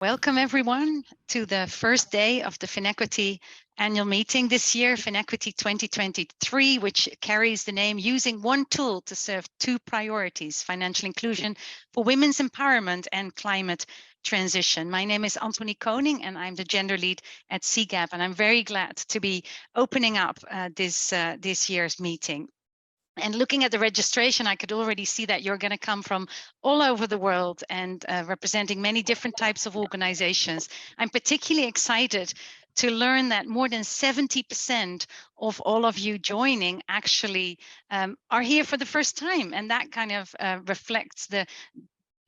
Welcome everyone to the first day of the FinEquity annual meeting this year, FinEquity 2023, which carries the name Using One Tool to Serve Two Priorities, Financial Inclusion for Women's Empowerment and Climate Transition. My name is Antonique Koning and I'm the gender lead at CGAP, and I'm very glad to be opening up this year's meeting. And looking at the registration, I could already see that you're going to come from all over the world and representing many different types of organizations. I'm particularly excited to learn that more than 70% of all of you joining actually are here for the first time. And that kind of reflects the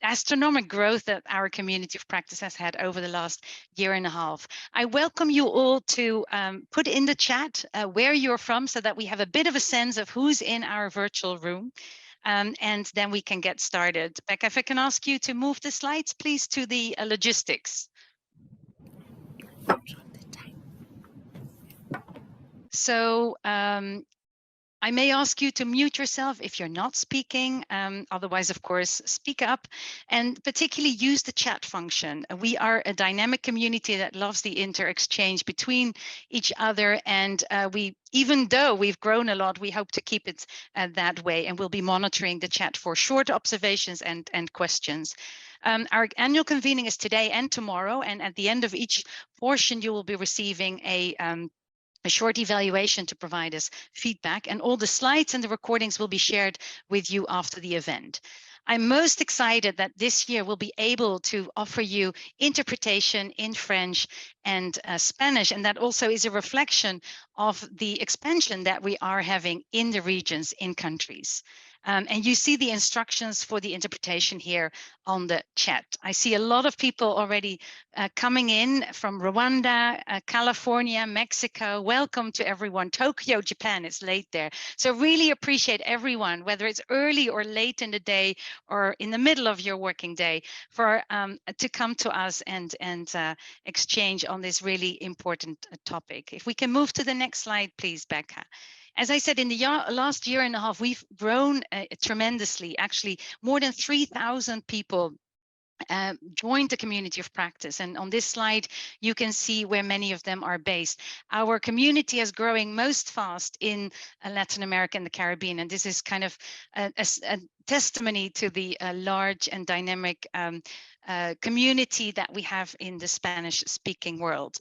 astronomical growth that our community of practice has had over the last year and a half. I welcome you all to put in the chat where you're from so that we have a bit of a sense of who's in our virtual room. And then we can get started. Becca, if I can ask you to move the slides, please, to the logistics. So I may ask you to mute yourself if you're not speaking. Otherwise, of course, speak up, and particularly use the chat function. We are a dynamic community that loves the inter-exchange between each other. And even though we've grown a lot, we hope to keep it that way. And we'll be monitoring the chat for short observations and questions. Our annual convening is today and tomorrow. And at the end of each portion, you will be receiving a short evaluation to provide us feedback, and all the slides and the recordings will be shared with you after the event. I'm most excited that this year we'll be able to offer you interpretation in French and Spanish, and that also is a reflection of the expansion that we are having in the regions, in countries. And you see the instructions for the interpretation here on the chat. I see a lot of people already coming in from Rwanda, California, Mexico. Welcome to everyone. Tokyo, Japan, it's late there. So really appreciate everyone, whether it's early or late in the day or in the middle of your working day, for to come to us and exchange on this really important topic. If we can move to the next slide, please, Becca. As I said, in the last year and a half, we've grown tremendously. Actually, more than 3,000 people joined the community of practice. And on this slide, you can see where many of them are based. Our community is growing most fast in Latin America and the Caribbean. And this is kind of a testimony to the large and dynamic community that we have in the Spanish-speaking world.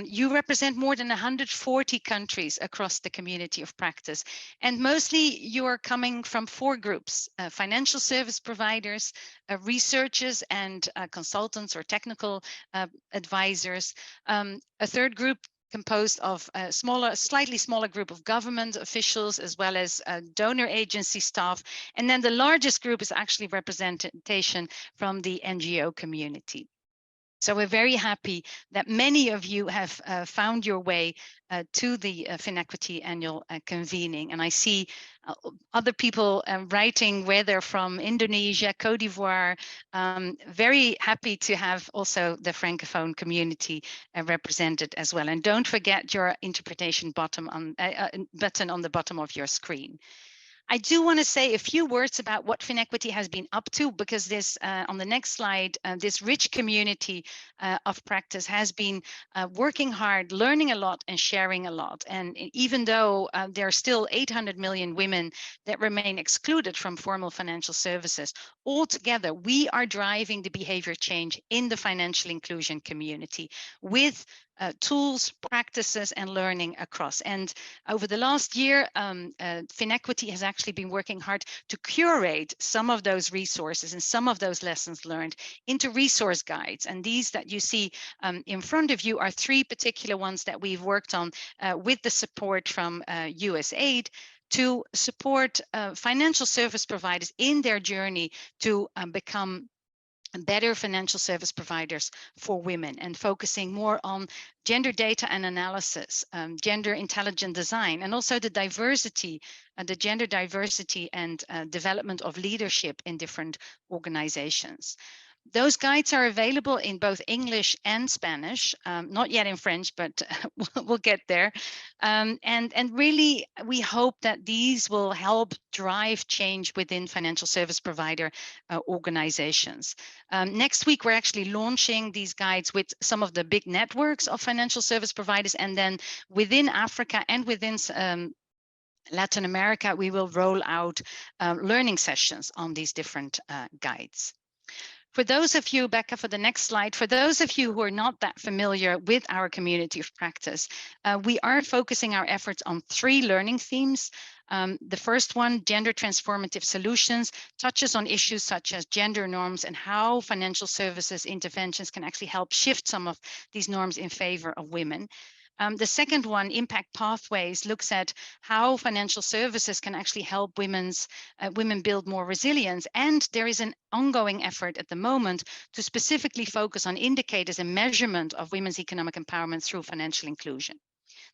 You represent more than 140 countries across the community of practice, and mostly you are coming from four groups: financial service providers, researchers and consultants or technical advisors, a third group composed of a slightly smaller group of government officials, as well as donor agency staff. And then the largest group is actually representation from the NGO community. So we're very happy that many of you have found your way to the FinEquity annual convening. And I see other people writing where they're from: Indonesia, Cote d'Ivoire. Very happy to have also the Francophone community represented as well. And don't forget your interpretation button on the bottom of your screen. I do want to say a few words about what FinEquity has been up to, because this, on the next slide, this rich community of practice has been working hard, learning a lot and sharing a lot. And even though there are still 800 million women that remain excluded from formal financial services, altogether, we are driving the behavior change in the financial inclusion community with tools, practices, and learning across. And over the last year, FinEquity has actually been working hard to curate some of those resources and some of those lessons learned into resource guides. And these that you see in front of you are three particular ones that we've worked on with the support from USAID to support financial service providers in their journey to become better financial service providers for women, and focusing more on gender data and analysis, gender intelligent design, and also the diversity, the gender diversity and development of leadership in different organizations. Those guides are available in both English and Spanish, not yet in French, but we'll get there. And really, we hope that these will help drive change within financial service provider organizations. Next week, we're actually launching these guides with some of the big networks of financial service providers, and then within Africa and within Latin America, we will roll out learning sessions on these different guides. For those of you, Becca, for the next slide, for those of you who are not that familiar with our community of practice, we are focusing our efforts on 3 learning themes. The first one, gender transformative solutions, touches on issues such as gender norms and how financial services interventions can actually help shift some of these norms in favor of women. The second one, Impact Pathways, looks at how financial services can actually help women build more resilience. And there is an ongoing effort at the moment to specifically focus on indicators and measurement of women's economic empowerment through financial inclusion.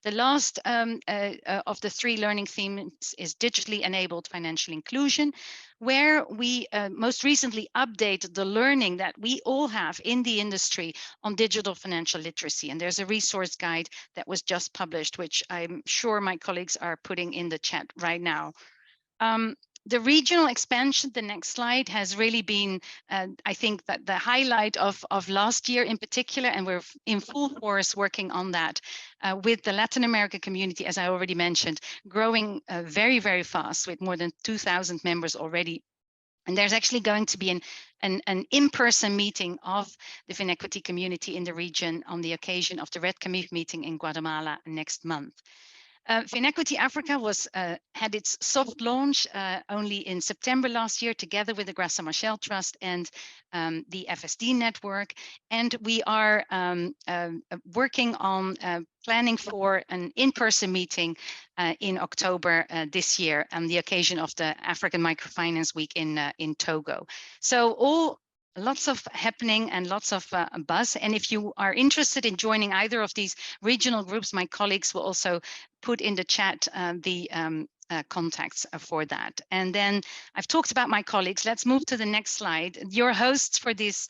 The last of the 3 learning themes is digitally enabled financial inclusion, where we most recently updated the learning that we all have in the industry on digital financial literacy. And there's a resource guide that was just published, which I'm sure my colleagues are putting in the chat right now. The regional expansion, the next slide, has really been, I think, that the highlight of last year in particular, and we're in full force working on that with the Latin America community, as I already mentioned, growing very, very fast with more than 2,000 members already. And there's actually going to be an in-person meeting of the FinEquity community in the region on the occasion of the Red Camif meeting in Guatemala next month. FinEquity Africa had its soft launch only in September last year, together with the Graça Machel Trust and the FSD network. And we are working on planning for an in-person meeting in October this year on the occasion of the African Microfinance Week in Togo. So lots of happening and lots of buzz. And if you are interested in joining either of these regional groups, my colleagues will also put in the chat the contacts for that. And then I've talked about my colleagues. Let's move to the next slide. Your hosts for this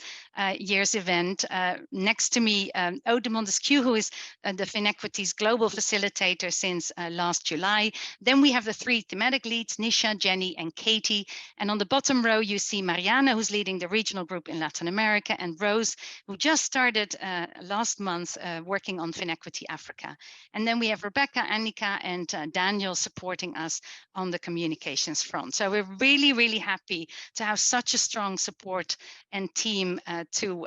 year's event. Next to me, Aude Montesquieu, who is the FinEquity's global facilitator since last July. Then we have the 3 thematic leads, Nisha, Jenny, and Katie. And on the bottom row, you see Mariana, who's leading the regional group in Latin America, and Rose, who just started last month working on FinEquity Africa. And then we have Rebecca, Annika, and Daniel supporting us on the communications front. So we're really, really happy to have such a strong support and team to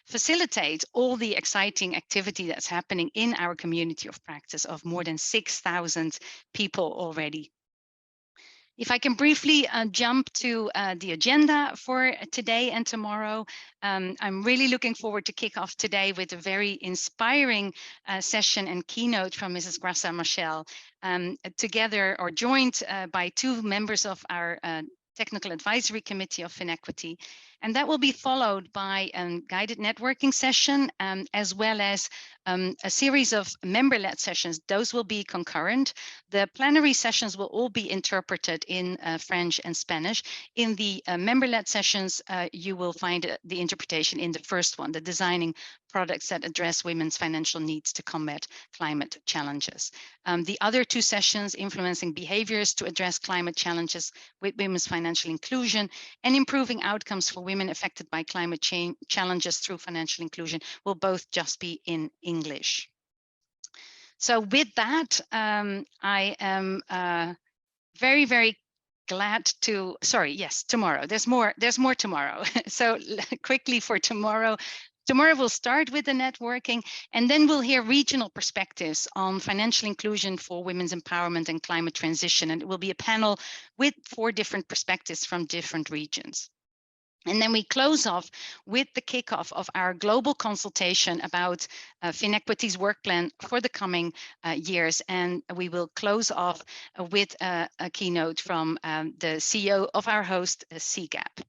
facilitate all the exciting activity that's happening in our community of practice of more than 6,000 people already. If I can briefly jump to the agenda for today and tomorrow, I'm really looking forward to kick off today with a very inspiring session and keynote from Mrs. Graça Machel, together or joined by 2 members of our Technical Advisory Committee of FinEquity. And that will be followed by a guided networking session, as well as a series of member-led sessions. Those will be concurrent. The plenary sessions will all be interpreted in French and Spanish. In the member-led sessions, you will find the interpretation in the first one, the designing products that address women's financial needs to combat climate challenges. The other 2 sessions, influencing behaviors to address climate challenges with women's financial inclusion and improving outcomes for women affected by climate change challenges through financial inclusion, will both just be in English. So with that, I am very, very glad to, tomorrow. There's more tomorrow. So quickly for tomorrow. Tomorrow we'll start with the networking, and then we'll hear regional perspectives on financial inclusion for women's empowerment and climate transition. And it will be a panel with 4 different perspectives from different regions. And then we close off with the kickoff of our global consultation about FinEquity's work plan for the coming years. And we will close off with a keynote from the CEO of our host, CGAP.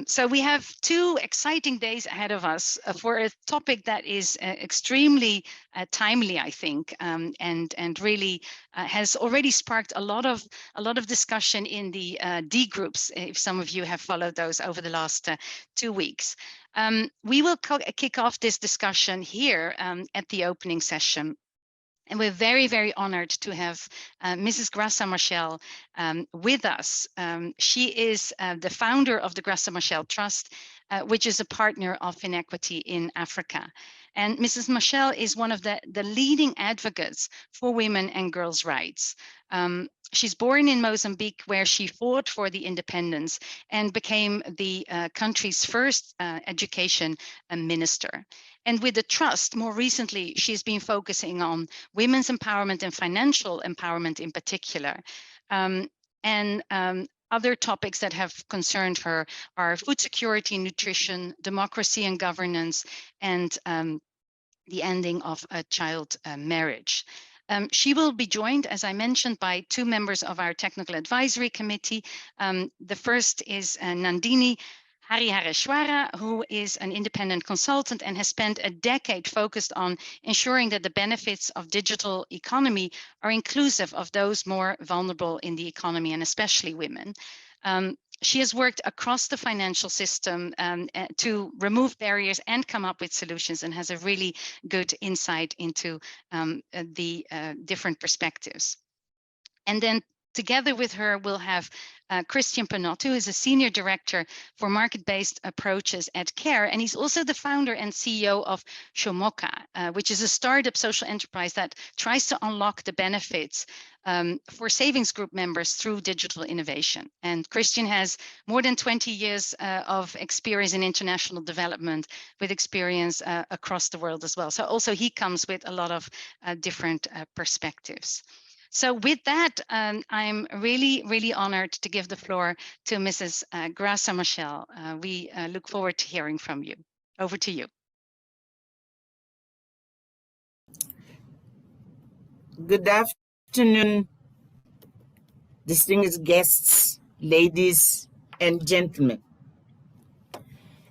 So we have 2 exciting days ahead of us for a topic that is extremely timely, I think, and really has already sparked a lot of discussion in the D groups, if some of you have followed those over the last 2 weeks. We will kick off this discussion here at the opening session. And we're very, very honored to have Mrs. Graça Machel with us. She is the founder of the Graça Machel Trust, which is a partner of FinEquity in Africa. And Mrs. Machel is one of the leading advocates for women and girls' rights. She's born in Mozambique, where she fought for the independence and became the country's first education minister. And with the trust, more recently, she's been focusing on women's empowerment and financial empowerment in particular. Other topics that have concerned her are food security, nutrition, democracy and governance, and the ending of child marriage. She will be joined, as I mentioned, by 2 members of our technical advisory committee. The first is Nandini Harihareswara, who is an independent consultant and has spent a decade focused on ensuring that the benefits of digital economy are inclusive of those more vulnerable in the economy, and especially women. She has worked across the financial system to remove barriers and come up with solutions, and has a really good insight into the different perspectives. And then together with her, we'll have Christian Pennotti, who is a senior director for market-based approaches at CARE, and he's also the founder and CEO of Shomoka, which is a startup social enterprise that tries to unlock the benefits for savings group members through digital innovation. And Christian has more than 20 years of experience in international development, with experience across the world as well. So also he comes with a lot of different perspectives. So with that, I'm really, really honored to give the floor to Mrs. Graça Machel. We look forward to hearing from you. Over to you. Good afternoon, distinguished guests, ladies and gentlemen.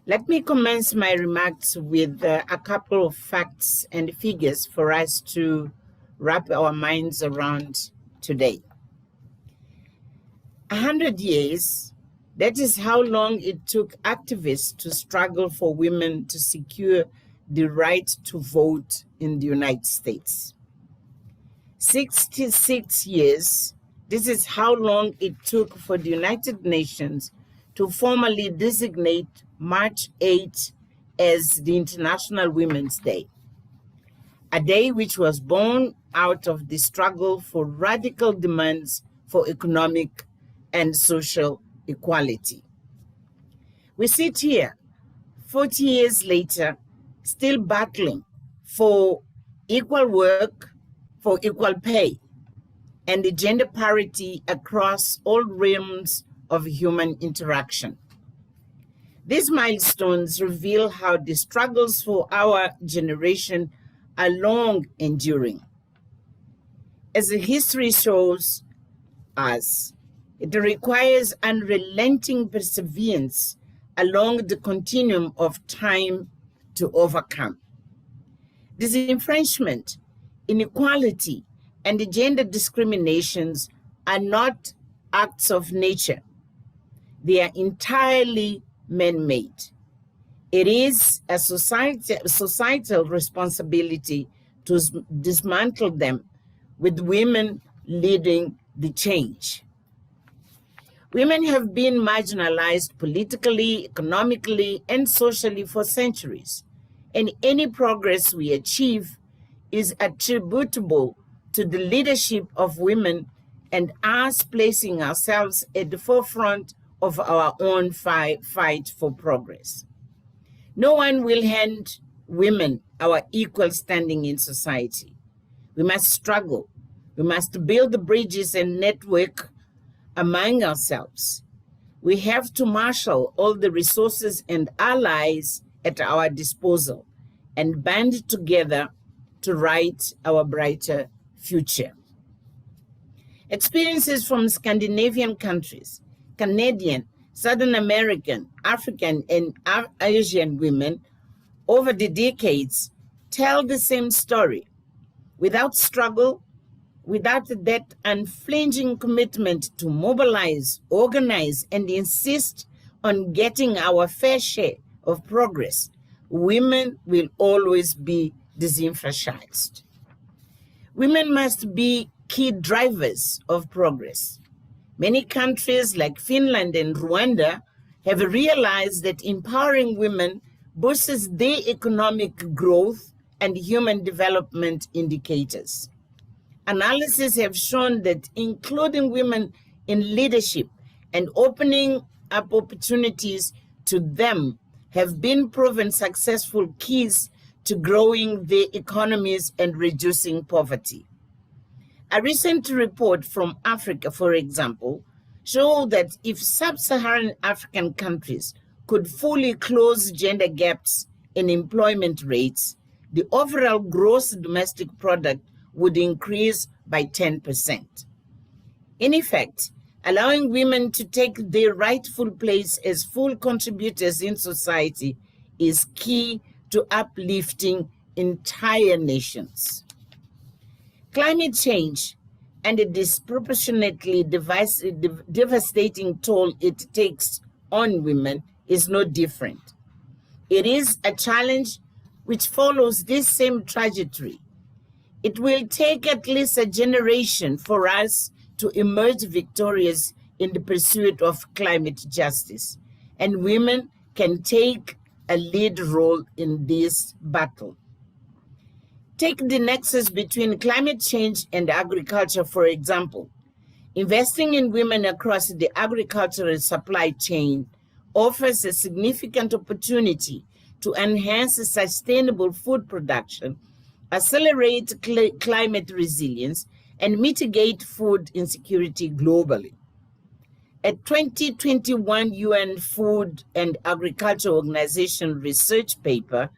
Let me commence my remarks with a couple of facts and figures for us to wrap our minds around today. 100 years, that is how long it took activists to struggle for women to secure the right to vote in the United States. 66 years, this is how long it took for the United Nations to formally designate March 8 as the International Women's Day, a day which was born out of the struggle for radical demands for economic and social equality. We sit here 40 years later, still battling for equal work, for equal pay, and the gender parity across all realms of human interaction. These milestones reveal how the struggles for our generation are long enduring. As the history shows us, it requires unrelenting perseverance along the continuum of time to overcome. Disenfranchisement, inequality, and gender discriminations are not acts of nature. They are entirely man-made. It is a societal responsibility to dismantle them, with women leading the change. Women have been marginalized politically, economically, and socially for centuries, and any progress we achieve is attributable to the leadership of women and us placing ourselves at the forefront of our own fight for progress. No one will hand women our equal standing in society. We must struggle. We must build the bridges and network among ourselves. We have to marshal all the resources and allies at our disposal and band together to write our brighter future. Experiences from Scandinavian countries, Canadian, Southern American, African, and Asian women over the decades tell the same story. Without struggle, without that unflinching commitment to mobilize, organize, and insist on getting our fair share of progress, women will always be disenfranchised. Women must be key drivers of progress. Many countries like Finland and Rwanda have realized that empowering women boosts their economic growth and human development indicators. Analysis have shown that including women in leadership and opening up opportunities to them have been proven successful keys to growing their economies and reducing poverty. A recent report from Africa, for example, showed that if sub-Saharan African countries could fully close gender gaps in employment rates, the overall gross domestic product would increase by 10%. In effect, allowing women to take their rightful place as full contributors in society is key to uplifting entire nations. Climate change and the disproportionately devastating toll it takes on women is no different. It is a challenge which follows this same trajectory. It will take at least a generation for us to emerge victorious in the pursuit of climate justice, and women can take a lead role in this battle. Take the nexus between climate change and agriculture, for example. Investing in women across the agricultural supply chain offers a significant opportunity to enhance sustainable food production, accelerate climate resilience, and mitigate food insecurity globally. A 2021 UN Food and Agriculture Organization research paper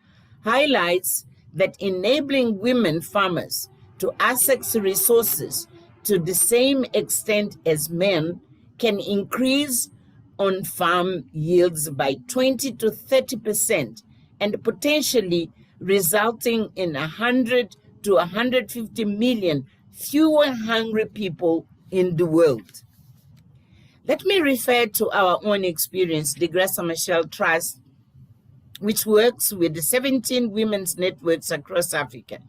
highlights that enabling women farmers to access resources to the same extent as men can increase on-farm yields by 20 to 30% and potentially resulting in 100 to 150 million fewer hungry people in the world. Let me refer to our own experience, the Graça Machel Trust, which works with the 17 women's networks across Africa,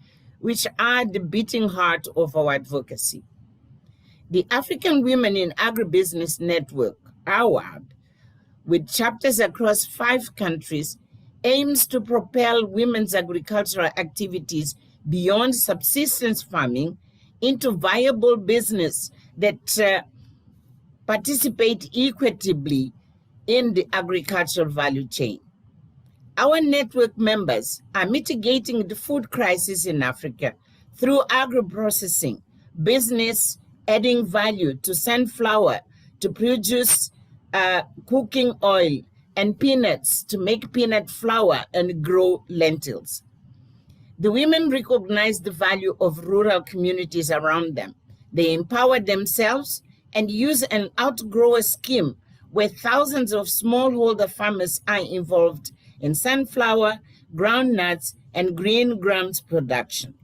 which are the beating heart of our advocacy. The African Women in Agribusiness Network, AWAB, with chapters across 5 countries, aims to propel women's agricultural activities beyond subsistence farming into viable business that participate equitably in the agricultural value chain. Our network members are mitigating the food crisis in Africa through agro-processing, business adding value to sunflower to produce cooking oil, and peanuts to make peanut flour and grow lentils. The women recognize the value of rural communities around them. They empower themselves and use an outgrower scheme where thousands of smallholder farmers are involved in sunflower, groundnuts, and green grams production.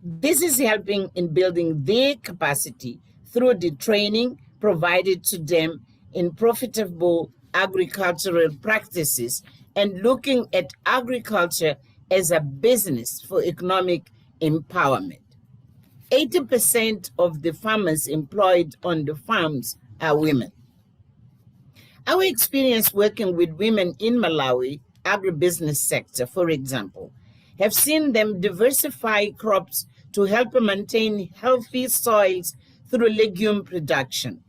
This is helping in building their capacity through the training provided to them in profitable agricultural practices and looking at agriculture as a business for economic empowerment. 80% of the farmers employed on the farms are women. Our experience working with women in Malawi agribusiness sector, for example, have seen them diversify crops to help maintain healthy soils through legume production.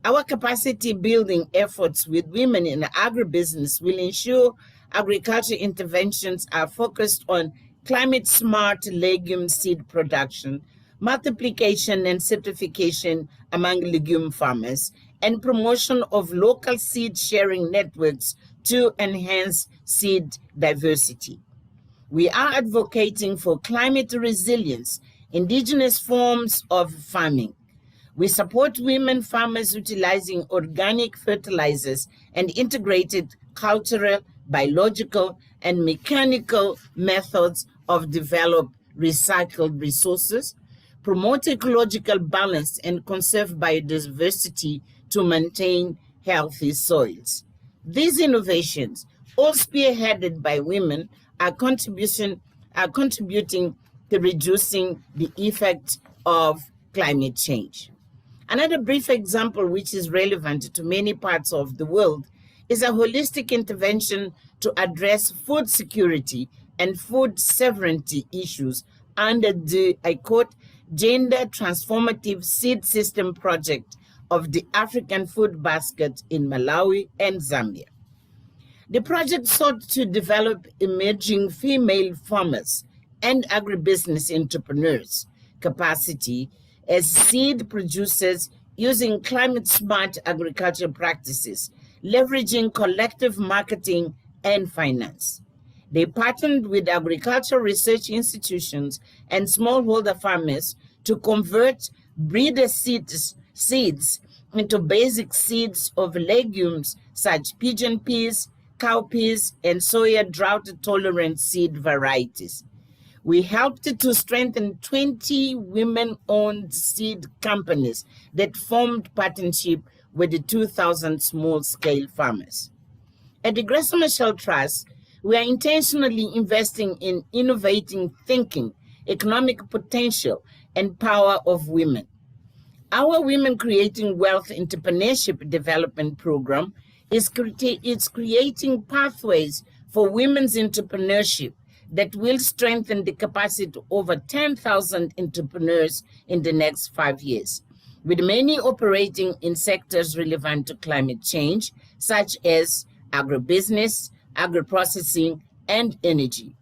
Our capacity building efforts with women in agribusiness will ensure agriculture interventions are focused on climate smart legume seed production, multiplication and certification among legume farmers, and promotion of local seed sharing networks to enhance seed diversity. We are advocating for climate resilience, indigenous forms of farming. We support women farmers utilizing organic fertilizers and integrated cultural, biological, and mechanical methods of develop recycled resources, promote ecological balance, and conserve biodiversity to maintain healthy soils. These innovations, all spearheaded by women, are contributing to reducing the effect of climate change. Another brief example, which is relevant to many parts of the world, is a holistic intervention to address food security and food sovereignty issues under the, I quote, Gender Transformative Seed System Project of the African Food Basket in Malawi and Zambia. The project sought to develop emerging female farmers and agribusiness entrepreneurs' capacity as seed producers using climate-smart agriculture practices, leveraging collective marketing and finance. They partnered with agricultural research institutions and smallholder farmers to convert breeder seeds into basic seeds of legumes such pigeon peas, cowpeas, and soya drought-tolerant seed varieties. We helped to strengthen 20 women-owned seed companies that formed partnership with the 2,000 small-scale farmers. At the Graça Machel Trust, we are intentionally investing in innovating thinking, economic potential, and power of women. Our Women Creating Wealth Entrepreneurship Development Program is creating pathways for women's entrepreneurship that will strengthen the capacity of over 10,000 entrepreneurs in the next 5 years, with many operating in sectors relevant to climate change, such as agribusiness, agri-processing, and energy.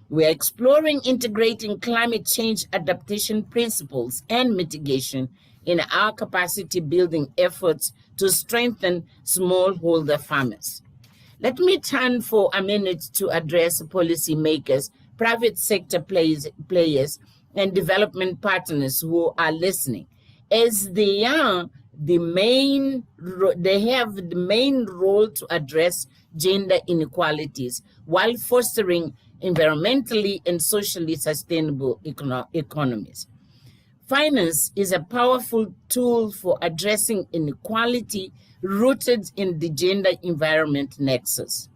We are exploring integrating climate change adaptation principles and mitigation in our capacity building efforts to strengthen smallholder farmers. Let me turn for a minute to address policymakers, private sector players, and development partners who are listening, as they have the main role to address gender inequalities while fostering environmentally and socially sustainable economies. Finance is a powerful tool for addressing inequality rooted in the gender environment nexus.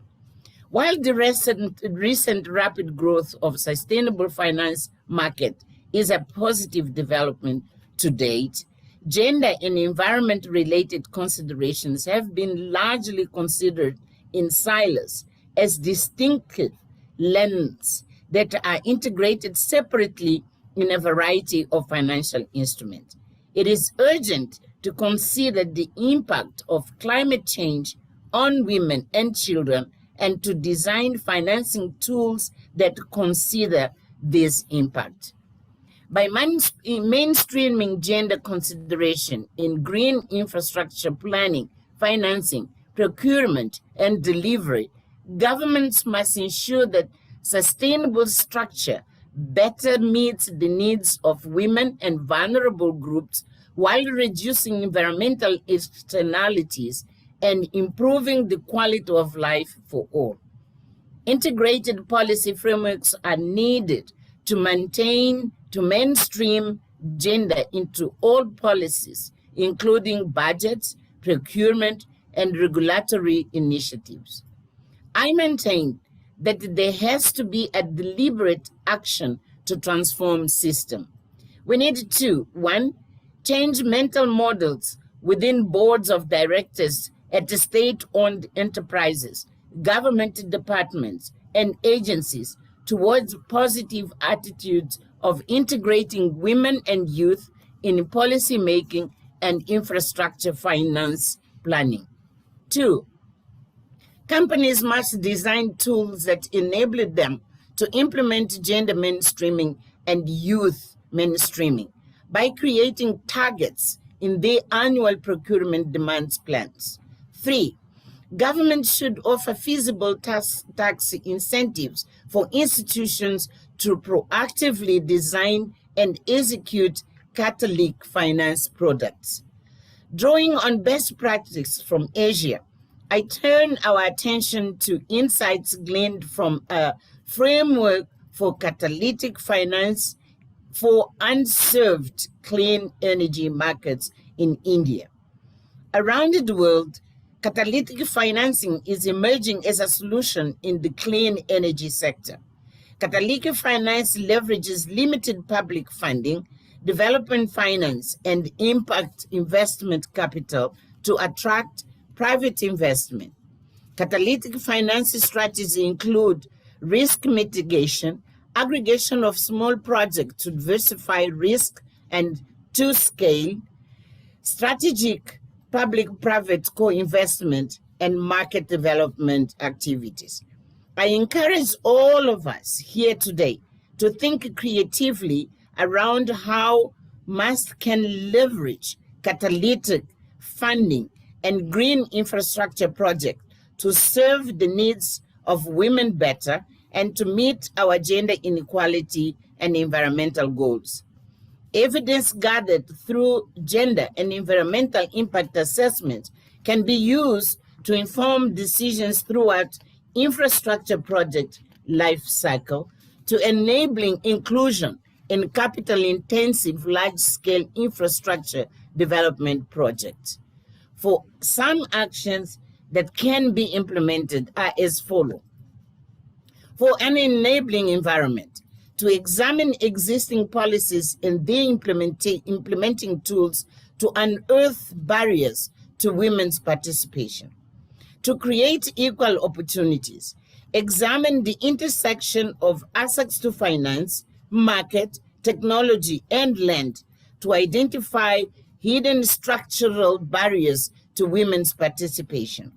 While the recent rapid growth of sustainable finance market is a positive development to date, gender and environment-related considerations have been largely considered in silos as distinctive lanes that are integrated separately in a variety of financial instruments. It is urgent to consider the impact of climate change on women and children and to design financing tools that consider this impact. By mainstreaming gender consideration in green infrastructure planning, financing, procurement, and delivery, governments must ensure that sustainable structure better meets the needs of women and vulnerable groups while reducing environmental externalities and improving the quality of life for all. Integrated policy frameworks are needed to mainstream gender into all policies, including budgets, procurement, and regulatory initiatives. I maintain that there has to be a deliberate action to transform system. We need to, 1, change mental models within boards of directors at the state-owned enterprises, government departments, and agencies towards positive attitudes of integrating women and youth in policy making and infrastructure finance planning. 2, companies must design tools that enable them to implement gender mainstreaming and youth mainstreaming by creating targets in their annual procurement demands plans. 3, government should offer feasible tax incentives for institutions to proactively design and execute catalytic finance products. Drawing on best practice from Asia, I turn our attention to insights gleaned from a framework for catalytic finance for unserved clean energy markets in India. Around the world, catalytic financing is emerging as a solution in the clean energy sector. Catalytic finance leverages limited public funding, development finance, and impact investment capital to attract private investment. Catalytic finance strategies include risk mitigation, aggregation of small projects to diversify risk and to scale, strategic public-private co-investment, and market development activities. I encourage all of us here today to think creatively around how MAST can leverage catalytic funding and green infrastructure projects to serve the needs of women better and to meet our gender inequality and environmental goals. Evidence gathered through gender and environmental impact assessments can be used to inform decisions throughout infrastructure project life cycle to enabling inclusion in capital-intensive large-scale infrastructure development projects. For some actions that can be implemented are as follows. For an enabling environment, to examine existing policies and their implementing tools to unearth barriers to women's participation. To create equal opportunities, examine the intersection of access to finance, market, technology, and land to identify hidden structural barriers to women's participation.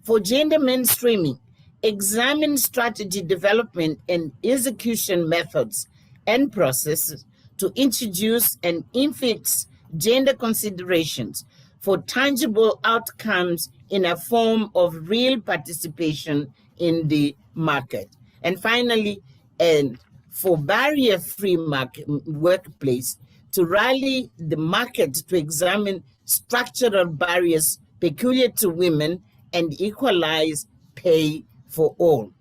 For gender mainstreaming, examine strategy development and execution methods and processes to introduce and infix gender considerations for tangible outcomes in a form of real participation in the market. And finally, and for barrier-free workplace, to rally the market to examine structural barriers peculiar to women and equalize pay for all.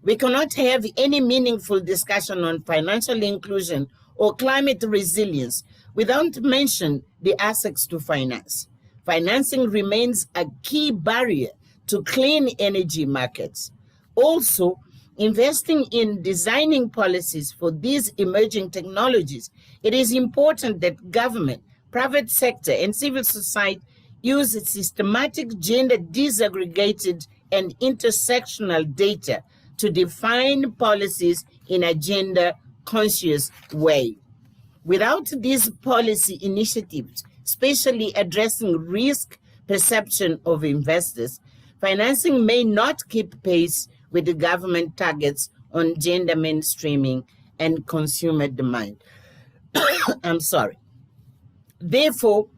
We cannot have any meaningful discussion on financial inclusion or climate resilience without mentioning the access to finance. Financing remains a key barrier to clean energy markets. Also, investing in designing policies for these emerging technologies, it is important that government, private sector, and civil society use systematic gender disaggregated and intersectional data to define policies in a gender-conscious way. Without these policy initiatives, especially addressing risk perception of investors, financing may not keep pace with the government targets on gender mainstreaming and consumer demand. I'm sorry. Therefore,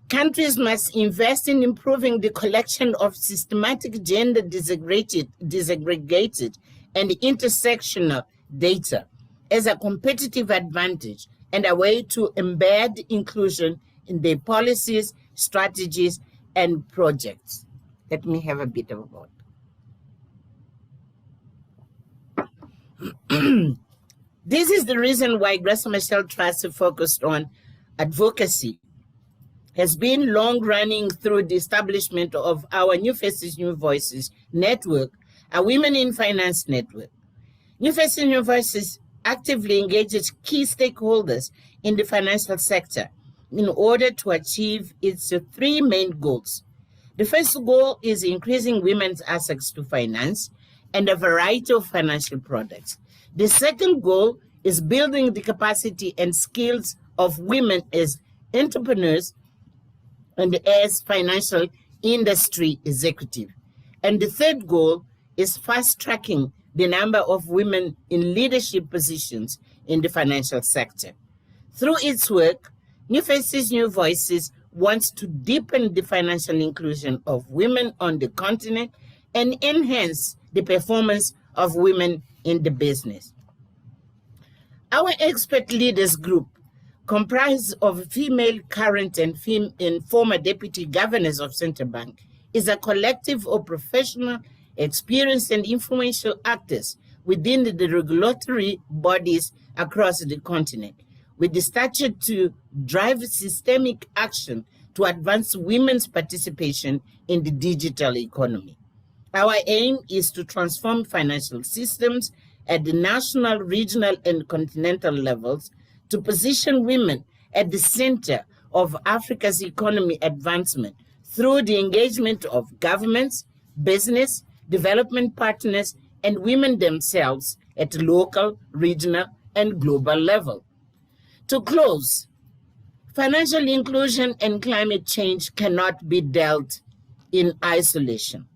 countries must invest in improving the collection of systematic gender disaggregated and intersectional data as a competitive advantage and a way to embed inclusion in their policies, strategies, and projects. Let me have a bit of a word. This is the reason why Graça Machel Trust focused on advocacy has been long running through the establishment of our New Faces, New Voices network, a Women in Finance network. New Faces, New Voices actively engages key stakeholders in the financial sector in order to achieve its three main goals. The first goal is increasing women's access to finance and a variety of financial products. The second goal is building the capacity and skills of women as entrepreneurs and as financial industry executive. And the third goal is fast-tracking the number of women in leadership positions in the financial sector. Through its work, New Faces, New Voices wants to deepen the financial inclusion of women on the continent and enhance the performance of women in the business. Our expert leaders group comprised of female current and former deputy governors of Central Bank, is a collective of professional, experienced, and influential actors within the regulatory bodies across the continent, with the stature to drive systemic action to advance women's participation in the digital economy. Our aim is to transform financial systems at the national, regional, and continental levels to position women at the center of Africa's economy advancement through the engagement of governments, business, development partners, and women themselves at local, regional, and global level. To close, financial inclusion and climate change cannot be dealt in isolation.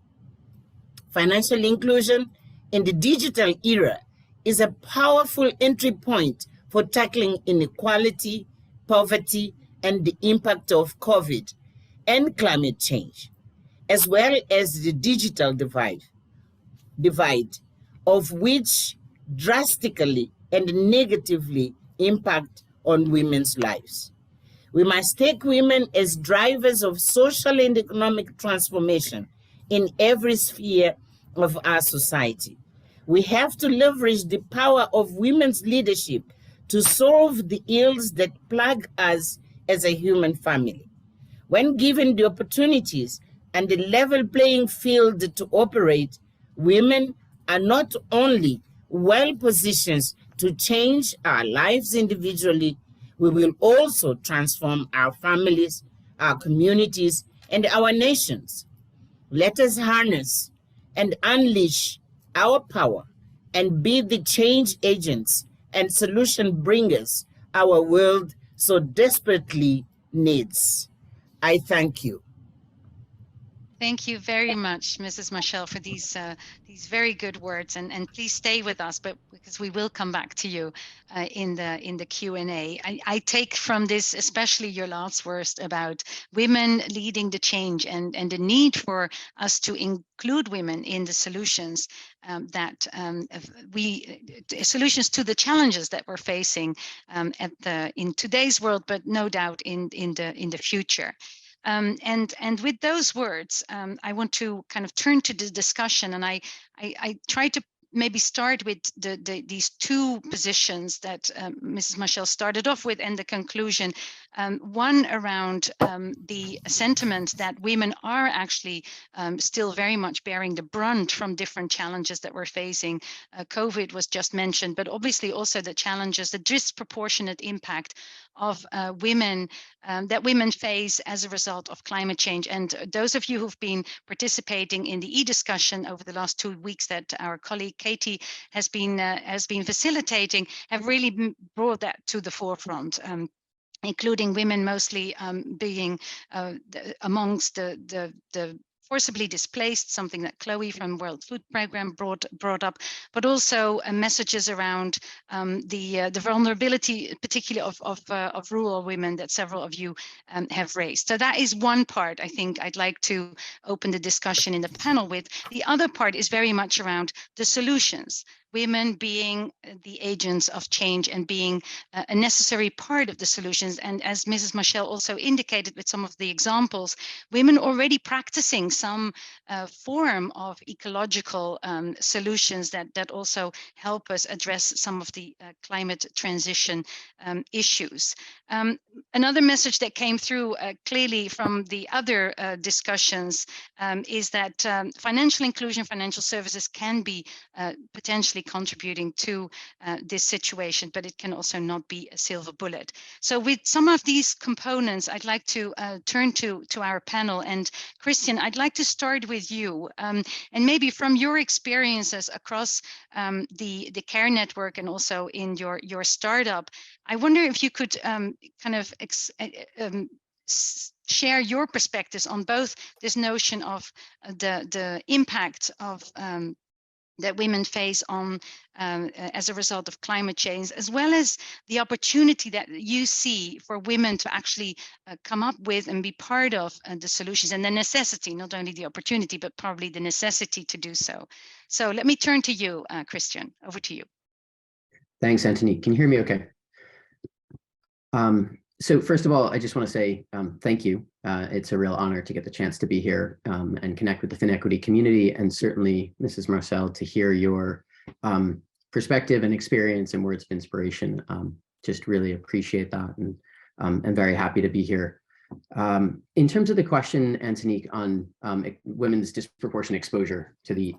Financial inclusion in the digital era is a powerful entry point for tackling inequality, poverty, and the impact of COVID and climate change, as well as the digital divide, of which drastically and negatively impact on women's lives. We must take women as drivers of social and economic transformation in every sphere of our society. We have to leverage the power of women's leadership to solve the ills that plague us as a human family. When given the opportunities and the level playing field to operate, women are not only well positioned to change our lives individually, we will also transform our families, our communities, and our nations. Let us harness and unleash our power and be the change agents and solution bringers our world so desperately needs. I thank you. Thank you very much, Mrs. Machel, for these very good words, and please stay with us, but because we will come back to you in the Q&A. I take from this, especially your last words about women leading the change and the need for us to include women in the solutions solutions to the challenges that we're facing in today's world, but no doubt in the future. And with those words, I want to kind of turn to the discussion, and I try to maybe start with these two positions that Mrs. Machel started off with and the conclusion. One around the sentiment that women are actually still very much bearing the brunt from different challenges that we're facing. COVID was just mentioned, but obviously also the challenges, the disproportionate impact of women that women face as a result of climate change. And those of you who've been participating in the e-discussion over the last 2 weeks that our colleague Katie has been facilitating have really brought that to the forefront. Including women mostly being amongst the forcibly displaced, something that Chloe from World Food Programme brought up, but also messages around the vulnerability, particularly of rural women, that several of you have raised. So that is one part I think I'd like to open the discussion in the panel with. The other part is very much around the solutions. Women being the agents of change and being a necessary part of the solutions. And as Mrs. Machel also indicated with some of the examples, women already practicing some form of ecological solutions that also help us address some of the climate transition issues. Another message that came through clearly from the other discussions is that financial inclusion, financial services can be potentially contributing to this situation, but it can also not be a silver bullet. So with some of these components, I'd like to turn to our panel. And Christian, I'd like to start with you. And maybe from your experiences across the CARE network and also in your startup, I wonder if you could kind of share your perspectives on both this notion of the impact of that women face on as a result of climate change, as well as the opportunity that you see for women to actually come up with and be part of the solutions, and the necessity, not only the opportunity, but probably the necessity to do so. So let me turn to you, Christian, over to you. Thanks, Antonique. Can you hear me okay? So first of all, I just want to say thank you. It's a real honor to get the chance to be here and connect with the FinEquity community, and certainly Mrs. Machel, to hear your perspective and experience and words of inspiration. Just really appreciate that, and I'm very happy to be here. In terms of the question, Antonique, on women's disproportionate exposure to the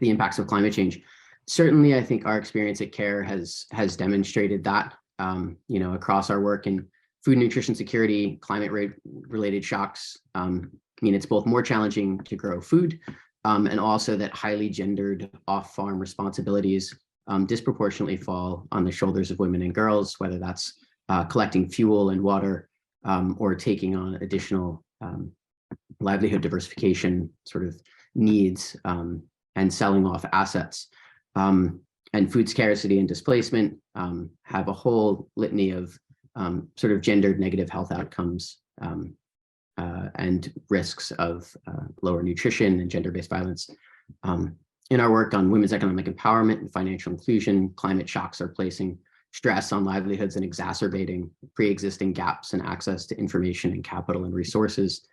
impacts of climate change, certainly I think our experience at CARE has demonstrated that. Across our work in food and nutrition security, climate-related shocks, it's both more challenging to grow food, and also that highly gendered off-farm responsibilities disproportionately fall on the shoulders of women and girls, whether that's collecting fuel and water, or taking on additional livelihood diversification sort of needs, and selling off assets. And food scarcity and displacement have a whole litany of sort of gendered negative health outcomes and risks of lower nutrition and gender-based violence. In our work on women's economic empowerment and financial inclusion, climate shocks are placing stress on livelihoods and exacerbating pre-existing gaps in access to information and capital and resources.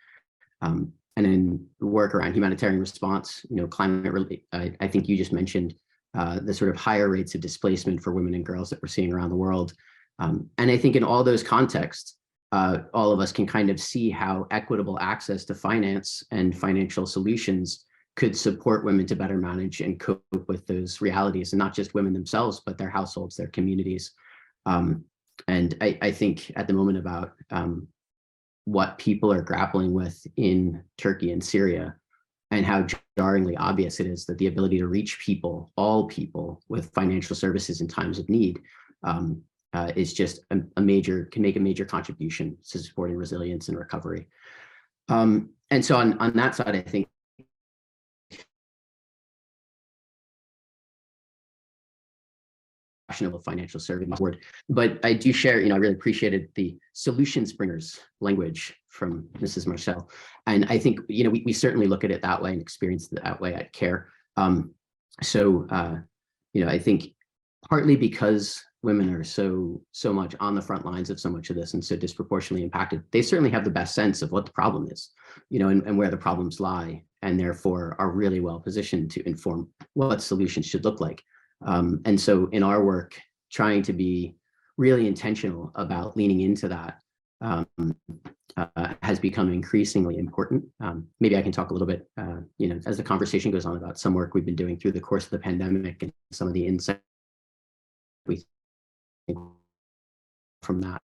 And in work around humanitarian response, climate, I think you just mentioned the sort of higher rates of displacement for women and girls that we're seeing around the world. And I think in all those contexts, all of us can kind of see how equitable access to finance and financial solutions could support women to better manage and cope with those realities, and not just women themselves, but their households, their communities. And I think at the moment about what people are grappling with in Turkey and Syria, and how jarringly obvious it is that the ability to reach people, all people, with financial services in times of need is just can make a major contribution to supporting resilience and recovery. And so on that side, I think of financial services word, but I do share, I really appreciated the solutions bringers language from Mrs. Machel. And I think, we certainly look at it that way and experience it that way at CARE. I think partly because women are so much on the front lines of so much of this and so disproportionately impacted, they certainly have the best sense of what the problem is, and where the problems lie, and therefore are really well positioned to inform what solutions should look like. And so in our work, trying to be really intentional about leaning into that has become increasingly important. Maybe I can talk a little bit, as the conversation goes on, about some work we've been doing through the course of the pandemic and some of the insights we think from that.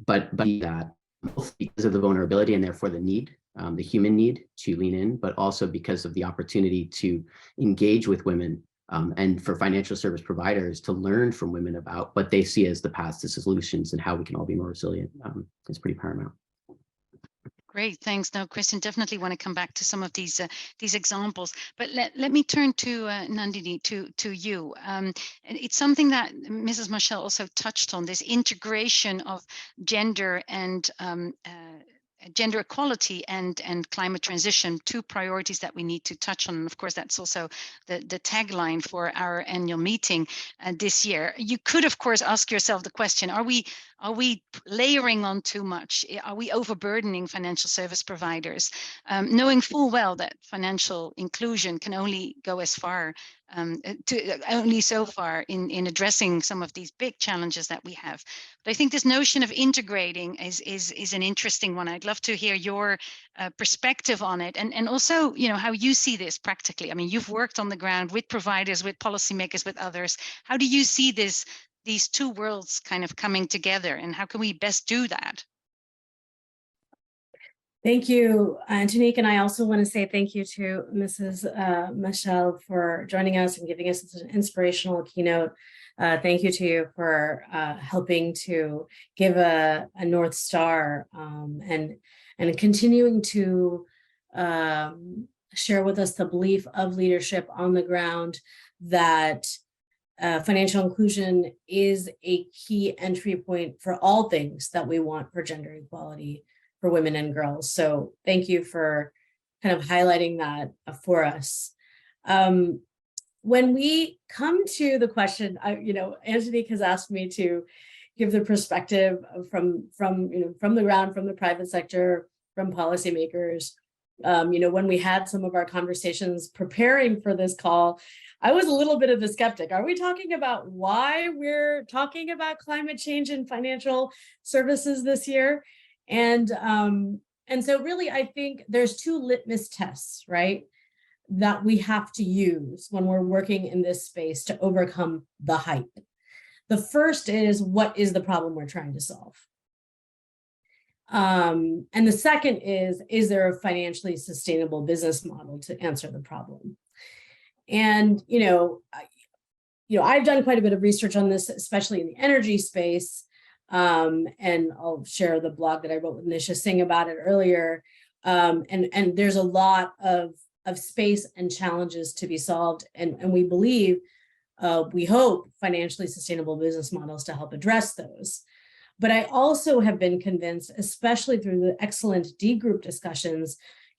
But that both because of the vulnerability and therefore the need, the human need to lean in, but also because of the opportunity to engage with women and for financial service providers to learn from women about what they see as the paths to solutions and how we can all be more resilient is pretty paramount. Great, thanks. No, Christian, definitely want to come back to some of these examples, but let me turn to Nandini, to you. And it's something that Mrs. Machel also touched on, this integration of gender and gender equality and climate transition, two priorities that we need to touch on. And of course, that's also the tagline for our annual meeting this year. You could, of course, ask yourself the question, are we layering on too much? Are we overburdening financial service providers? Knowing full well that financial inclusion can only go as far, only so far in addressing some of these big challenges that we have. But I think this notion of integrating is an interesting one. I'd love to hear your perspective on it, and also, how you see this practically. I mean, you've worked on the ground with providers, with policymakers, with others. How do you see these two worlds kind of coming together, and how can we best do that? Thank you, Antonique, and I also want to say thank you to Mrs. Machel for joining us and giving us such an inspirational keynote. Thank you to you for helping to give a North Star and continuing to share with us the belief of leadership on the ground that financial inclusion is a key entry point for all things that we want for gender equality for women and girls. So thank you for kind of highlighting that for us. when we come to the question, Antonique has asked me to give the perspective from the ground, from the private sector, from policymakers. When we had some of our conversations preparing for this call, I was a little bit of a skeptic. Are we talking about why we're talking about climate change in financial services this year? And so really, I think there's two litmus tests, right, that we have to use when we're working in this space to overcome the hype. The first is, what is the problem we're trying to solve? And the second is there a financially sustainable business model to answer the problem? And, I've done quite a bit of research on this, especially in the energy space. And I'll share the blog that I wrote with Nisha Singh about it earlier. And there's a lot of space and challenges to be solved. And we believe, we hope, financially sustainable business models to help address those. But I also have been convinced, especially through the excellent D group discussions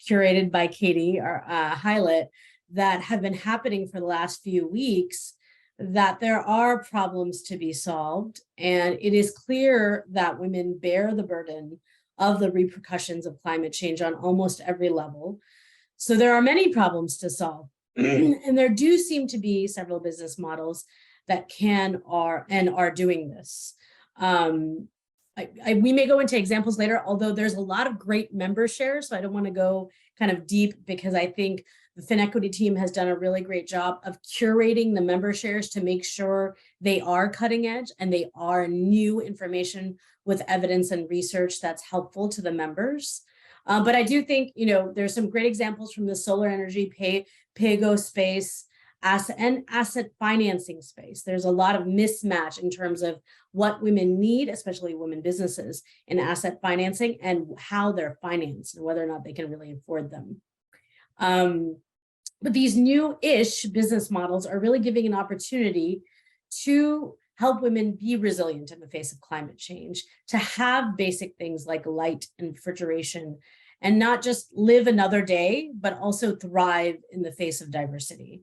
curated by Katie Hylett that have been happening for the last few weeks, that there are problems to be solved. And it is clear that women bear the burden of the repercussions of climate change on almost every level. So there are many problems to solve. And there do seem to be several business models that are doing this. We may go into examples later, although there's a lot of great member shares. So I don't want to go kind of deep, because I think the FinEquity team has done a really great job of curating the member shares to make sure they are cutting edge and they are new information with evidence and research that's helpful to the members. But I do think, there's some great examples from the solar energy pay-go space, asset financing space. There's a lot of mismatch in terms of what women need, especially women businesses, in asset financing and how they're financed and whether or not they can really afford them. But these new-ish business models are really giving an opportunity to help women be resilient in the face of climate change, to have basic things like light and refrigeration, and not just live another day, but also thrive in the face of diversity.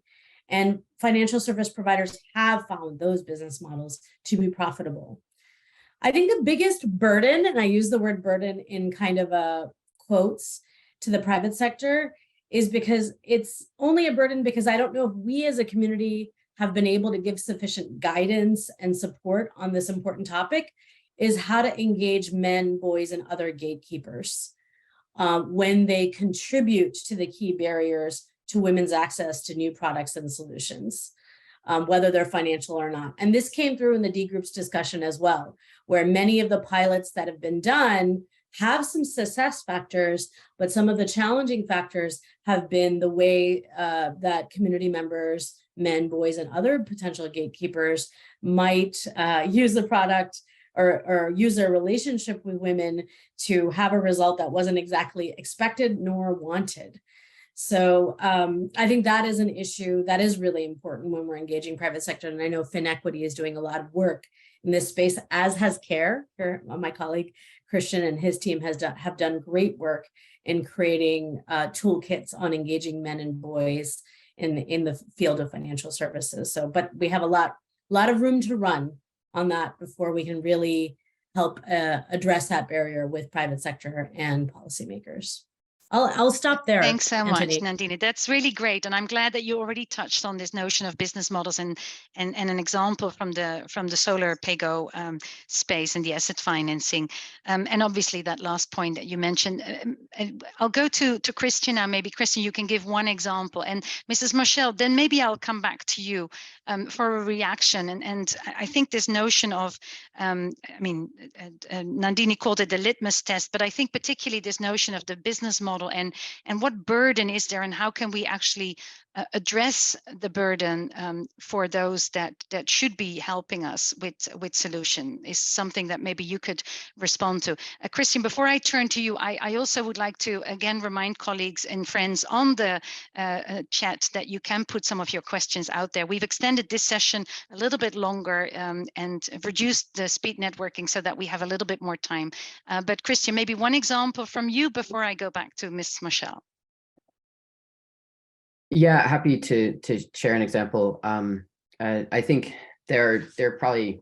And financial service providers have found those business models to be profitable. I think the biggest burden, and I use the word burden in kind of quotes, to the private sector, is because it's only a burden because I don't know if we as a community have been able to give sufficient guidance and support on this important topic, is how to engage men, boys, and other gatekeepers when they contribute to the key barriers to women's access to new products and solutions, whether they're financial or not. And this came through in the D group's discussion as well, where many of the pilots that have been done have some success factors, but some of the challenging factors have been the way that community members, men, boys, and other potential gatekeepers might use the product or use their relationship with women to have a result that wasn't exactly expected nor wanted. So I think that is an issue that is really important when we're engaging private sector. And I know FinEquity is doing a lot of work in this space, as has CARE. My colleague Christian and his team have done great work in creating toolkits on engaging men and boys in the field of financial services. So, but we have a lot of room to run on that before we can really help address that barrier with private sector and policymakers. I'll stop there. Thanks so much, Antonique. Nandini. That's really great, and I'm glad that you already touched on this notion of business models and an example from the solar pay-go space and the asset financing, and obviously that last point that you mentioned. I'll go to Christian now. Maybe Christian, you can give one example, and Mrs. Machel, then maybe I'll come back to you for a reaction. And I think this notion of, Nandini called it the litmus test, but I think particularly this notion of the business model and what burden is there, and how can we actually address the burden for those that should be helping us with solution, is something that maybe you could respond to. Christian, before I turn to you, I also would like to again remind colleagues and friends on the chat that you can put some of your questions out there. We've extended this session a little bit longer and reduced the speed networking so that we have a little bit more time. But Christian, maybe one example from you before I go back to Ms. Machel. Yeah, happy to share an example. I think there probably,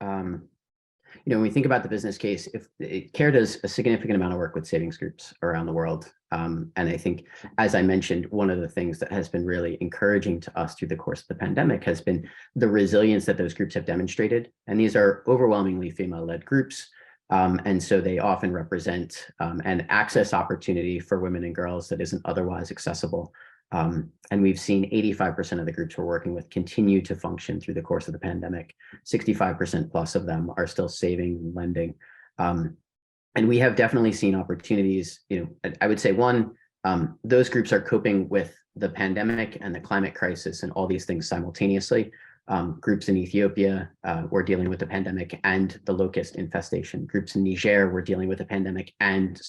when we think about the business case, if CARE does a significant amount of work with savings groups around the world. And I think, as I mentioned, one of the things that has been really encouraging to us through the course of the pandemic has been the resilience that those groups have demonstrated. And these are overwhelmingly female-led groups. And so they often represent an access opportunity for women and girls that isn't otherwise accessible. And we've seen 85% of the groups we're working with continue to function through the course of the pandemic. 65% plus of them are still saving and lending. And we have definitely seen opportunities. I would say one, those groups are coping with the pandemic and the climate crisis and all these things simultaneously. Groups in Ethiopia were dealing with the pandemic and the locust infestation. Groups in Niger were dealing with the pandemic and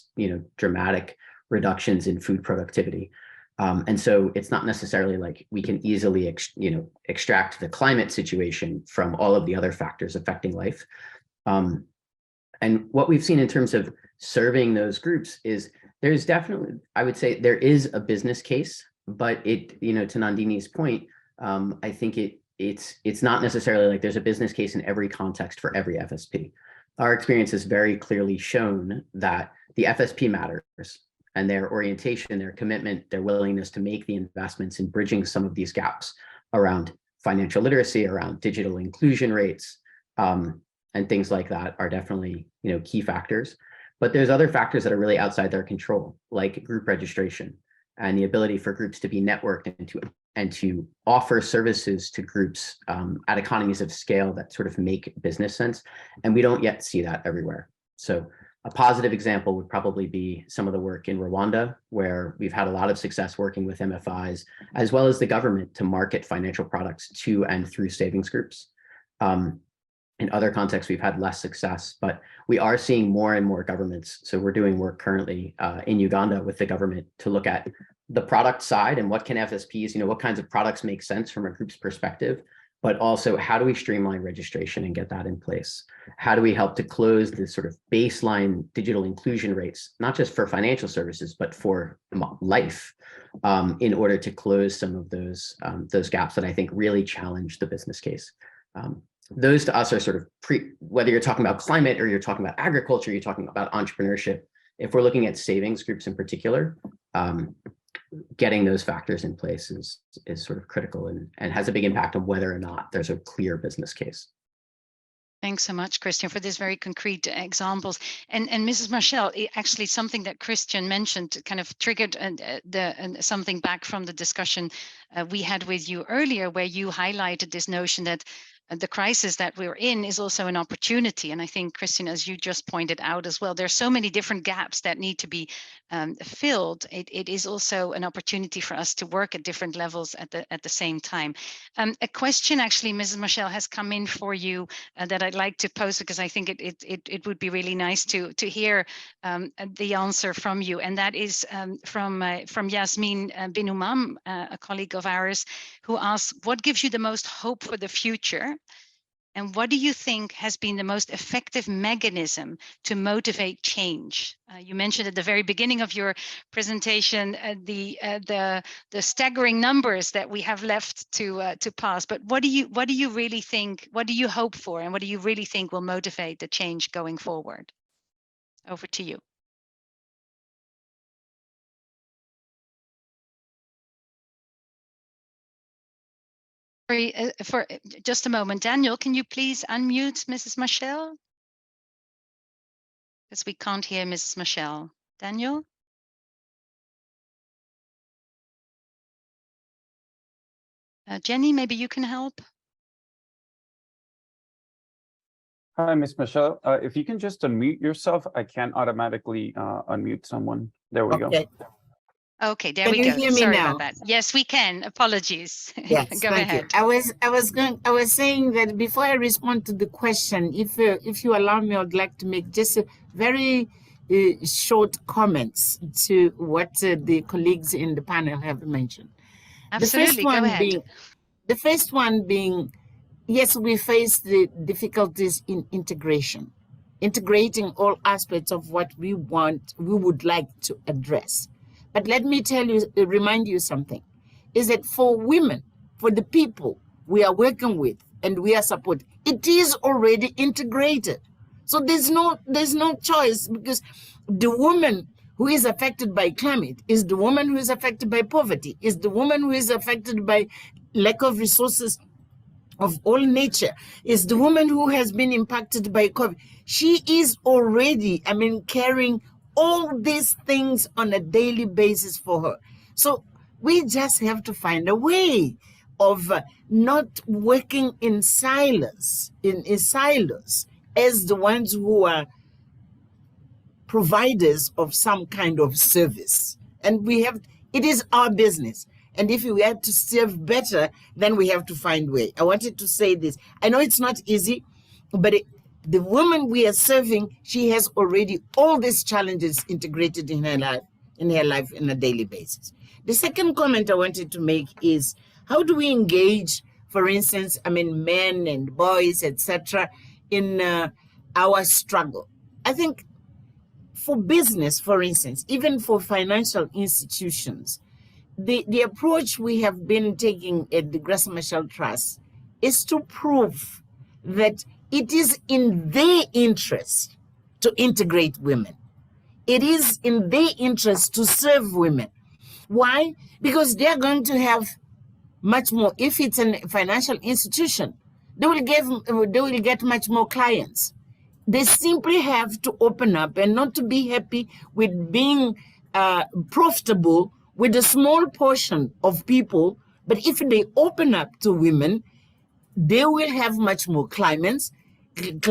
dramatic reductions in food productivity. And so it's not necessarily like we can easily extract the climate situation from all of the other factors affecting life. And what we've seen in terms of serving those groups is there's definitely, I would say there is a business case, but to Nandini's point, I think it's not necessarily like there's a business case in every context for every FSP. Our experience has very clearly shown that the FSP matters, and their orientation, their commitment, their willingness to make the investments in bridging some of these gaps around financial literacy, around digital inclusion rates, and things like that are definitely key factors. But there's other factors that are really outside their control, like group registration and the ability for groups to be networked and to offer services to groups at economies of scale that sort of make business sense. And we don't yet see that everywhere. So a positive example would probably be some of the work in Rwanda, where we've had a lot of success working with MFIs, as well as the government, to market financial products to and through savings groups. In other contexts, we've had less success, but we are seeing more and more governments. So we're doing work currently in Uganda with the government to look at the product side and what can FSPs, what kinds of products make sense from a group's perspective, but also how do we streamline registration and get that in place? How do we help to close the sort of baseline digital inclusion rates, not just for financial services, but for life, in order to close some of those gaps that I think really challenge the business case. Those to us are sort of whether you're talking about climate or you're talking about agriculture, you're talking about entrepreneurship. If we're looking at savings groups in particular, getting those factors in place is sort of critical and has a big impact on whether or not there's a clear business case. Thanks so much, Christian, for these very concrete examples. And Mrs. Machel, actually something that Christian mentioned kind of triggered something back from the discussion we had with you earlier, where you highlighted this notion that the crisis that we're in is also an opportunity. And I think, Christian, as you just pointed out as well, there's so many different gaps that need to be filled. It is also an opportunity for us to work at different levels at the same time. A question, actually, Mrs. Machel, has come in for you that I'd like to pose, because I think it would be really nice to hear the answer from you. And that is from Yasmin Binumam, a colleague of ours, who asks, what gives you the most hope for the future? And what do you think has been the most effective mechanism to motivate change? You mentioned at the very beginning of your presentation the staggering numbers that we have left to pass. But what do you really think? What do you hope for, and what do you really think will motivate the change going forward? Over to you. For just a moment, Daniel, can you please unmute Mrs. Machel? Because we can't hear Mrs. Machel. Daniel? Jenny, maybe you can help. Hi, Ms. Machel. If you can just unmute yourself, I can't automatically unmute someone. There we go. Okay, there we go. Sorry about that. Yes, we can. Apologies. Yes, go ahead. I was saying that before I respond to the question, if you allow me, I'd like to make just a very short comments to what the colleagues in the panel have mentioned. Absolutely, go ahead. The first one being, yes, we face the difficulties in integrating all aspects of what we would like to address. But let me remind you something. is that for women, for the people we are working with and we are supporting, it is already integrated. So there's no choice, because the woman who is affected by climate is the woman who is affected by poverty, is the woman who is affected by lack of resources of all nature, is the woman who has been impacted by COVID. She is already, carrying all these things on a daily basis for her. So we just have to find a way of not working in silos, as the ones who are providers of some kind of service. And it is our business. And if we have to serve better, then we have to find way. I wanted to say this. I know it's not easy, but the woman we are serving, she has already all these challenges integrated in her life on a daily basis. The second comment I wanted to make is, how do we engage, for instance, men and boys, etc., in our struggle? I think for business, for instance, even for financial institutions, the approach we have been taking at the Graça Machel Trust is to prove that it is in their interest to integrate women. It is in their interest to serve women. Why? Because they're going to have much more. If it's a financial institution, they will get much more clients. They simply have to open up and not to be happy with being profitable with a small portion of people. But if they open up to women, they will have much more clients which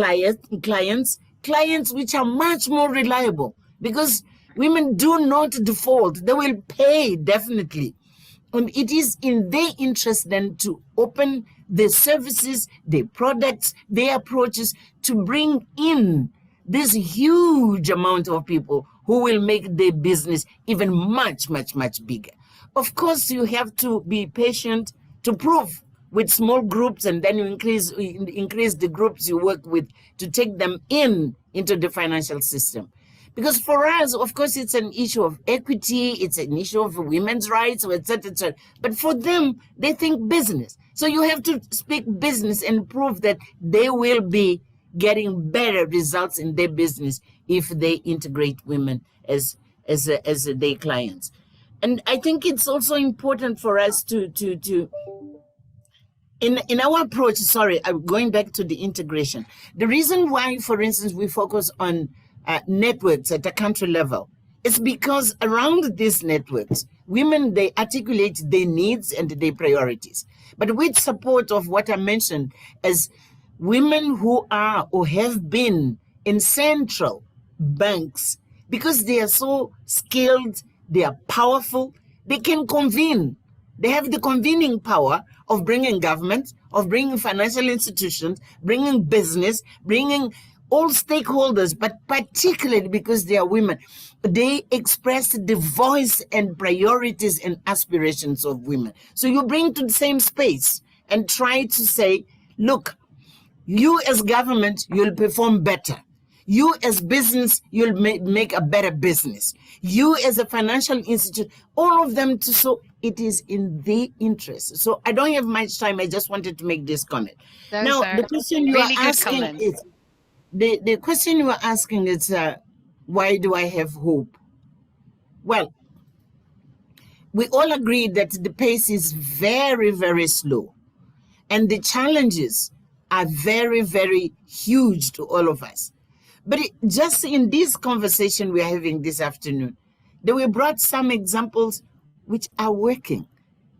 are much more reliable, because women do not default. They will pay, definitely. And it is in their interest then to open their services, their products, their approaches, to bring in this huge amount of people who will make their business even much, much, much bigger. Of course, you have to be patient to prove with small groups, and then you increase the groups you work with to take them into the financial system. Because for us, of course, it's an issue of equity, it's an issue of women's rights, etc., etc. But for them, they think business. So you have to speak business and prove that they will be getting better results in their business if they integrate women as their clients. And I think it's also important for us to in our approach, I'm going back to the integration. The reason why, for instance, we focus on networks at a country level is because around these networks, women, they articulate their needs and their priorities. But with support of what I mentioned as women who are or have been in central banks, because they are so skilled, they are powerful, they can convene. They have the convening power of bringing government, of bringing financial institutions, bringing business, bringing all stakeholders, but particularly because they are women, they express the voice and priorities and aspirations of women. So you bring to the same space and try to say, look, you as government, you'll perform better. You as business, you'll make a better business. You as a financial institute, all of them so it is in their interest. So I don't have much time. I just wanted to make this comment. Now, the question you are asking is, the question you are asking is, why do I have hope? Well, we all agree that the pace is very, very slow. And the challenges are very, very huge to all of us. But just in this conversation we're having this afternoon, we brought some examples which are working.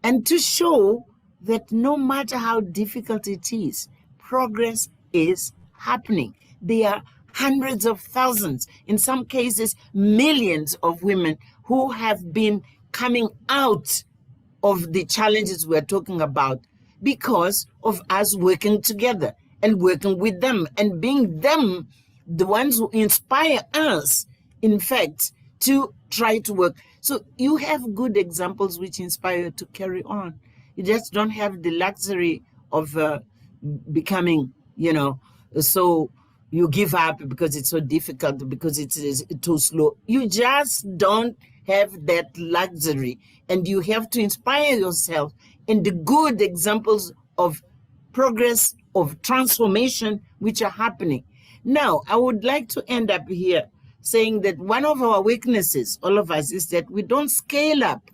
And to show that no matter how difficult it is, progress is happening. There are hundreds of thousands, in some cases, millions of women who have been coming out of the challenges we're talking about because of us working together and working with them and being them the ones who inspire us, in fact, to try to work. So you have good examples which inspire you to carry on. You just don't have the luxury of becoming, so you give up because it's so difficult, because it is too slow. You just don't have that luxury, and you have to inspire yourself in the good examples of progress, of transformation, which are happening. Now, I would like to end up here saying that one of our weaknesses, all of us, is that we don't scale up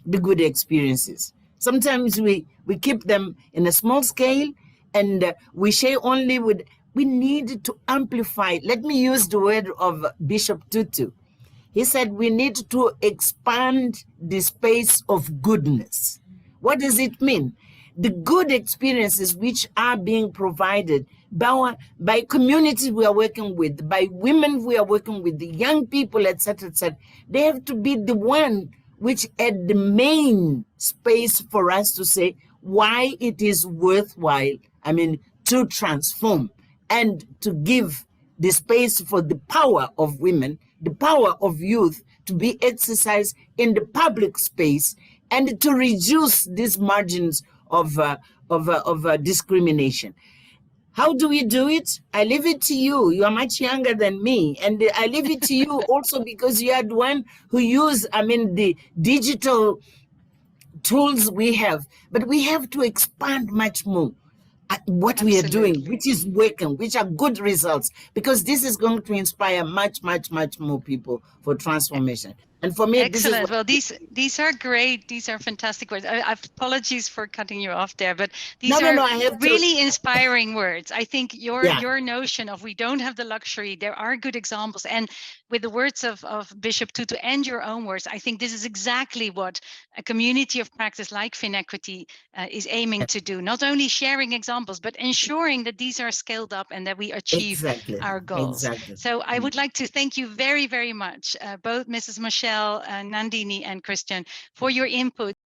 the good experiences. Sometimes we keep them in a small scale, and we share only with, we need to amplify. Let me use the word of Bishop Tutu. He said we need to expand the space of goodness. What does it mean? The good experiences which are being provided by communities we are working with, by women we are working with, the young people, etc., etc., they have to be the one which add the main space for us to say why it is worthwhile, to transform and to give the space for the power of women, the power of youth to be exercised in the public space, and to reduce these margins of discrimination. How do we do it? I leave it to you. You are much younger than me. And I leave it to you also because you are the one who use, the digital tools we have. But we have to expand much more at what we are doing, which is working, which are good results, because this is going to inspire much, much, much more people for transformation. And for me, excellent. Well, these are great. These are fantastic words. Apologies for cutting you off there, but these are really inspiring words. I think your notion of we don't have the luxury, there are good examples. And with the words of Bishop Tutu and your own words, I think this is exactly what a community of practice like FinEquity is aiming to do. Not only sharing examples, but ensuring that these are scaled up and that we achieve our goals. So I would like to thank you very, very much, both Mrs. Machel, Nandini, and Christian, for your input.